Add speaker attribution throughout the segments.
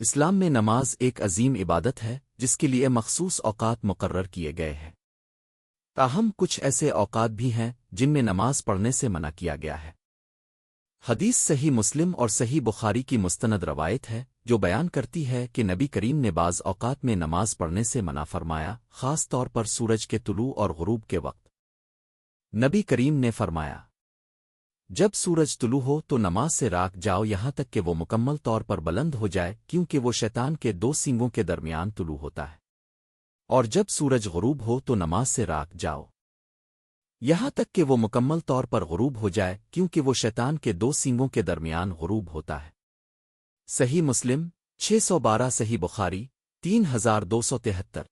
Speaker 1: اسلام میں نماز ایک عظیم عبادت ہے جس کے لیے مخصوص اوقات مقرر کیے گئے ہیں۔ تاہم کچھ ایسے اوقات بھی ہیں جن میں نماز پڑھنے سے منع کیا گیا ہے۔ حدیث صحیح مسلم اور صحیح بخاری کی مستند روایت ہے جو بیان کرتی ہے کہ نبی کریم نے بعض اوقات میں نماز پڑھنے سے منع فرمایا، خاص طور پر سورج کے طلوع اور غروب کے وقت۔ نبی کریم نے فرمایا، جب سورج طلوع ہو تو نماز سے راک جاؤ یہاں تک کہ وہ مکمل طور پر بلند ہو جائے، کیونکہ وہ شیطان کے دو سینگوں کے درمیان طلوع ہوتا ہے۔ اور جب سورج غروب ہو تو نماز سے راک جاؤ یہاں تک کہ وہ مکمل طور پر غروب ہو جائے، کیونکہ وہ شیطان کے دو سینگوں کے درمیان غروب ہوتا ہے۔ صحیح مسلم 612، صحیح بخاری 3273۔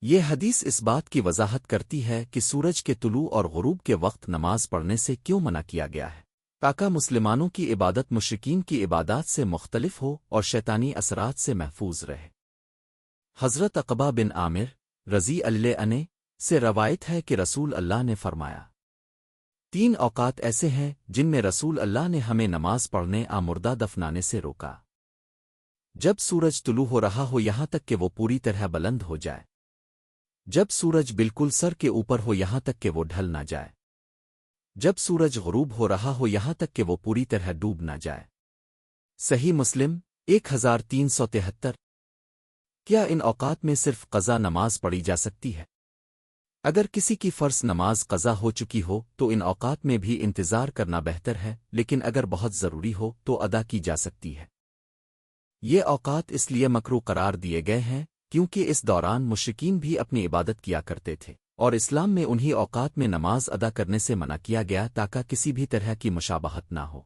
Speaker 1: یہ حدیث اس بات کی وضاحت کرتی ہے کہ سورج کے طلوع اور غروب کے وقت نماز پڑھنے سے کیوں منع کیا گیا ہے، تاکہ مسلمانوں کی عبادت مشرکین کی عبادات سے مختلف ہو اور شیطانی اثرات سے محفوظ رہے۔ حضرت عقبہ بن عامر رضی اللہ عنہ سے روایت ہے کہ رسول اللہ نے فرمایا، 3 اوقات ایسے ہیں جن میں رسول اللہ نے ہمیں نماز پڑھنے مردہ دفنانے سے روکا۔ جب سورج طلوع ہو رہا ہو یہاں تک کہ وہ پوری طرح بلند ہو جائے، جب سورج بالکل سر کے اوپر ہو یہاں تک کہ وہ ڈھل نہ جائے، جب سورج غروب ہو رہا ہو یہاں تک کہ وہ پوری طرح ڈوب نہ جائے۔ صحیح مسلم 1373۔ کیا ان اوقات میں صرف قضا نماز پڑھی جا سکتی ہے؟ اگر کسی کی فرض نماز قضا ہو چکی ہو تو ان اوقات میں بھی انتظار کرنا بہتر ہے، لیکن اگر بہت ضروری ہو تو ادا کی جا سکتی ہے۔ یہ اوقات اس لیے مکروہ قرار دیے گئے ہیں کیونکہ اس دوران مشرکین بھی اپنی عبادت کیا کرتے تھے، اور اسلام میں انہی اوقات میں نماز ادا کرنے سے منع کیا گیا تاکہ کسی بھی طرح کی مشابہت نہ ہو۔